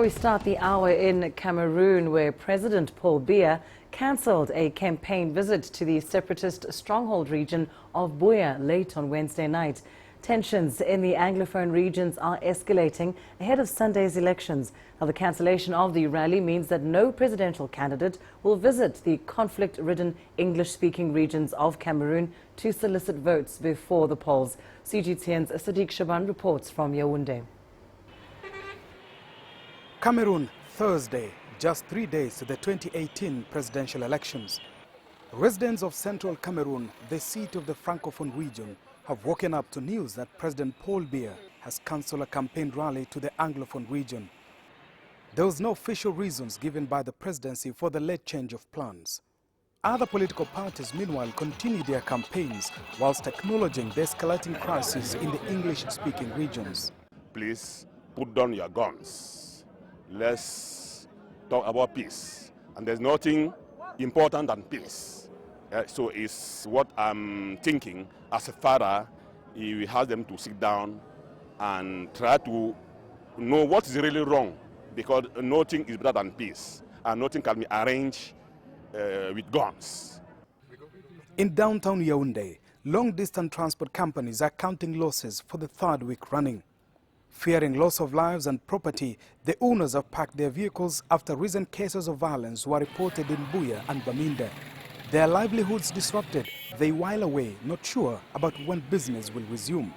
We start the hour in Cameroon, where President Paul Biya cancelled a campaign visit to the separatist stronghold region of Buya late on Wednesday night. Tensions in the Anglophone regions are escalating ahead of Sunday's elections. Now, the cancellation of the rally means that no presidential candidate will visit the conflict-ridden English-speaking regions of Cameroon to solicit votes before the polls. CGTN's Saddique Shaban reports from Yaounde. Cameroon, Thursday, just 3 days to the 2018 presidential elections. Residents of central Cameroon, the seat of the Francophone region, have woken up to news that President Paul Biya has cancelled a campaign rally to the Anglophone region. There was no official reasons given by the presidency for the late change of plans. Other political parties, meanwhile, continue their campaigns whilst acknowledging the escalating crisis in the English-speaking regions. Please put down your guns. Let's talk about peace. And there's nothing important than peace. So it's what I'm thinking. As a father, he has them to sit down and try to know what is really wrong, because nothing is better than peace, and nothing can be arranged with guns. In downtown Yaounde, long-distance transport companies are counting losses for the third week running. Fearing loss of lives and property, the owners have parked their vehicles after recent cases of violence were reported in Buya and Baminde. Their livelihoods disrupted, they while away, not sure about when business will resume.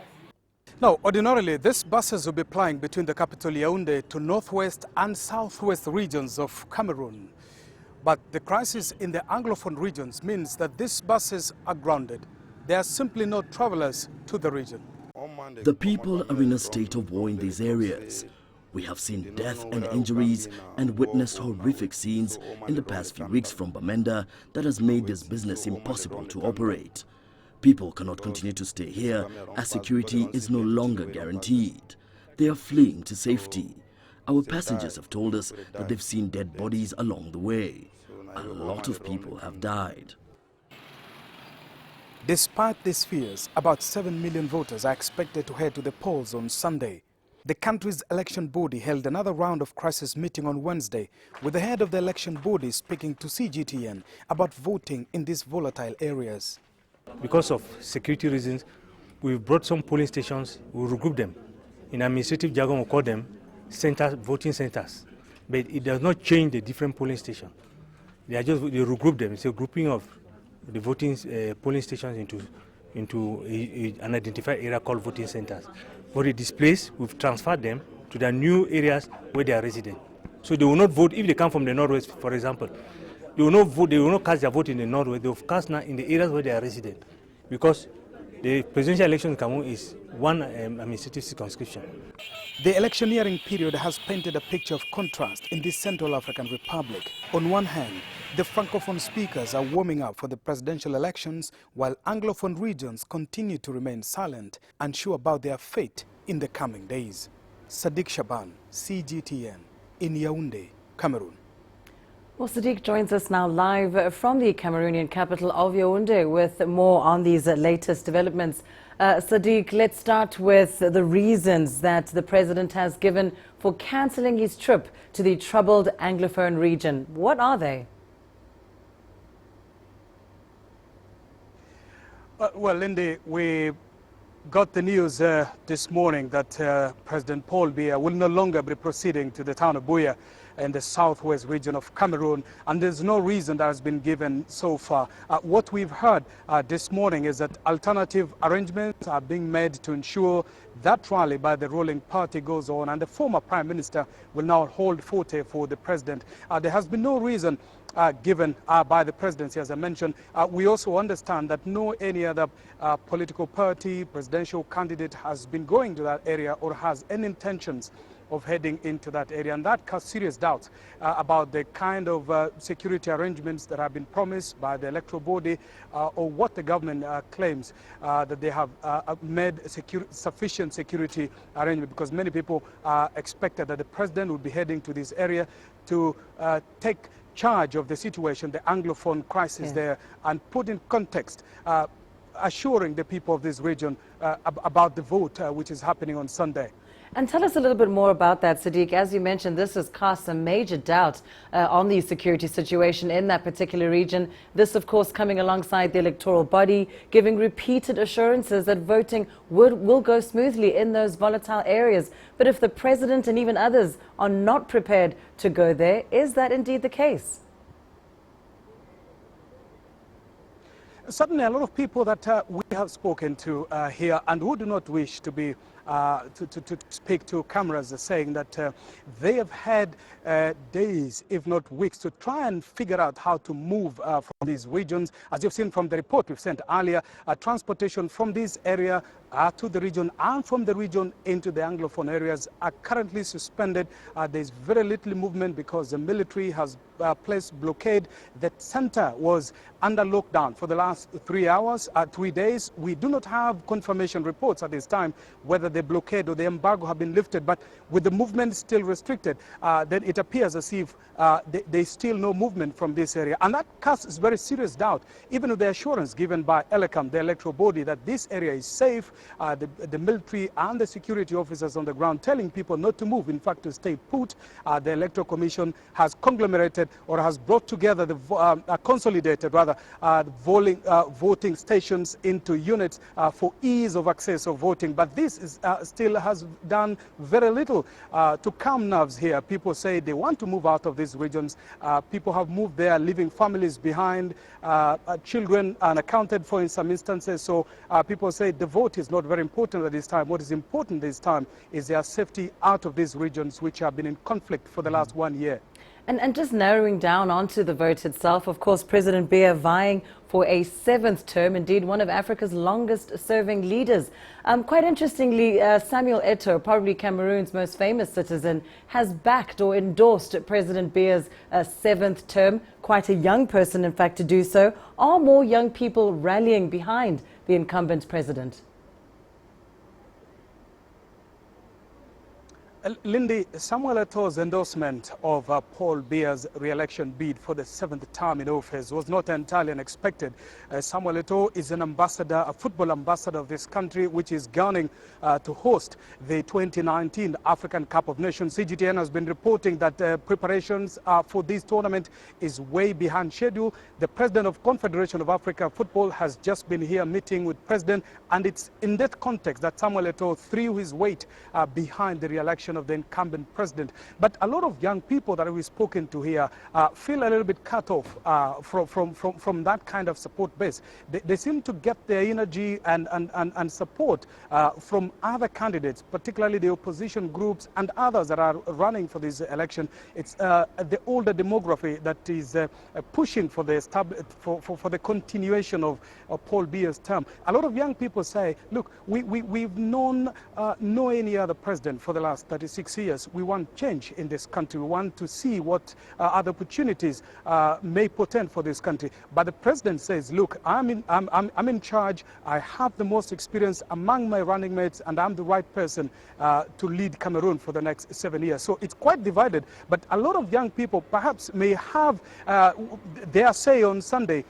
Now, ordinarily, these buses will be plying between the capital Yaounde to northwest and southwest regions of Cameroon. But the crisis in the Anglophone regions means that these buses are grounded. There are simply no travelers to the region. The people are in a state of war in these areas. We have seen death and injuries and witnessed horrific scenes in the past few weeks from Bamenda that has made this business impossible to operate. People cannot continue to stay here as security is no longer guaranteed. They are fleeing to safety. Our passengers have told us that they've seen dead bodies along the way. A lot of people have died. Despite these fears, about 7 million voters are expected to head to the polls on Sunday. The country's election body held another round of crisis meeting on Wednesday, with the head of the election body speaking to CGTN about voting in these volatile areas. Because of security reasons, we've brought some polling stations, we regroup them. In administrative jargon, we call them centers, voting centers. But it does not change the different polling stations. They regroup them. It's a grouping of the voting polling stations into an identified area called voting centers. For the displaced, we've transferred them to the new areas where they are resident. So they will not vote if they come from the northwest, for example. They will not vote. They will not cast their vote in the northwest. They will cast now in the areas where they are resident, because the presidential election in Cameroon is one administrative circumscription. The electioneering period has painted a picture of contrast in this Central African Republic. On one hand, the Francophone speakers are warming up for the presidential elections, while Anglophone regions continue to remain silent, unsure about their fate in the coming days. Saddique Shaban, CGTN, in Yaounde, Cameroon. Well, Saddique joins us now live from the Cameroonian capital of Yaounde with more on these latest developments. Saddique, let's start with the reasons that the president has given for cancelling his trip to the troubled Anglophone region. What are they? Well, Lindy, we got the news this morning that President Paul Biya will no longer be proceeding to the town of Buya in the southwest region of Cameroon, and there's no reason that has been given so far. What we've heard this morning is that alternative arrangements are being made to ensure that rally by the ruling party goes on, and the former Prime Minister will now hold forte for the President. There has been no reason given by the presidency, as I mentioned. We also understand that no any other political party, presidential candidate has been going to that area or has any intentions of heading into that area, and that casts serious doubts about the kind of security arrangements that have been promised by the electoral body or what the government claims that they have made sufficient security arrangement, because many people expected that the president would be heading to this area to take charge of the situation, the Anglophone crisis there, and put in context assuring the people of this region about the vote which is happening on Sunday. And tell us a little bit more about that, Saddique. As you mentioned, this has cast some major doubt on the security situation in that particular region. This, of course, coming alongside the electoral body, giving repeated assurances that voting will go smoothly in those volatile areas. But if the president and even others are not prepared to go there, is that indeed the case? Certainly, a lot of people that we have spoken to here and who do not wish to be to speak to cameras are saying that they have had days, if not weeks, to try and figure out how to move from these regions. As you've seen from the report we've sent earlier, transportation from this area to the region and from the region into the Anglophone areas are currently suspended. There's very little movement because the military has placed blockade. The center was under lockdown for the last 3 days. We do not have confirmation reports at this time whether the blockade or the embargo have been lifted, but with the movement still restricted, then it appears as if there's still no movement from this area. And that casts very serious doubt, even with the assurance given by ELECAM, the electoral body, that this area is safe. The military and the security officers on the ground telling people not to move, in fact to stay put. The Electoral Commission has conglomerated or has brought together the consolidated rather voting stations into units for ease of access of voting. But this is, still has done very little to calm nerves here. People say they want to move out of these regions. People have moved there, leaving families behind, children unaccounted for in some instances. So people say the vote is not very important at this time. What is important this time is their safety out of these regions which have been in conflict for the last 1 year. And just narrowing down onto the vote itself, of course, President Biya vying for a 7th term, indeed one of Africa's longest-serving leaders. Quite interestingly, Samuel Eto'o, probably Cameroon's most famous citizen, has backed or endorsed President Biya's 7th term. Quite a young person, in fact, to do so. Are more young people rallying behind the incumbent president? Lindy, Samuel Eto'o's endorsement of Paul Biya's re-election bid for the 7th term in office was not entirely unexpected. Samuel Eto'o is an ambassador, a football ambassador of this country, which is gunning to host the 2019 African Cup of Nations. CGTN has been reporting that preparations for this tournament is way behind schedule. The president of Confederation of Africa Football has just been here meeting with president, and it's in that context that Samuel Eto'o threw his weight behind the re-election of the incumbent president. But a lot of young people that we've spoken to here feel a little bit cut off from that kind of support base. They seem to get their energy and support from other candidates, particularly the opposition groups and others that are running for this election. It's the older demography that is pushing for the continuation of Paul Biya's term. A lot of young people say, look, we've known no any other president for the last 36 years. We want change in this country. We want to see what other opportunities may portend for this country. But the president says, look, I'm in charge. I have the most experience among my running mates, and I'm the right person to lead Cameroon for the next 7 years. So it's quite divided. But a lot of young people perhaps may have their say on Sunday.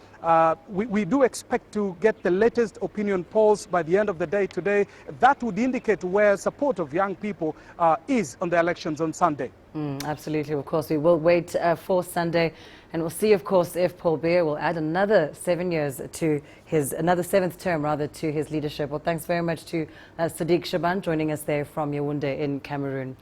We do expect to get the latest opinion polls by the end of the day today. That would indicate where support of young people is on the elections on Sunday. Absolutely. Of course, we will wait for Sunday, and we'll see, of course, if Paul Biya will add another 7 years to another 7th term, rather, to his leadership. Well, thanks very much to Saddique Shaban joining us there from Yaounde in Cameroon.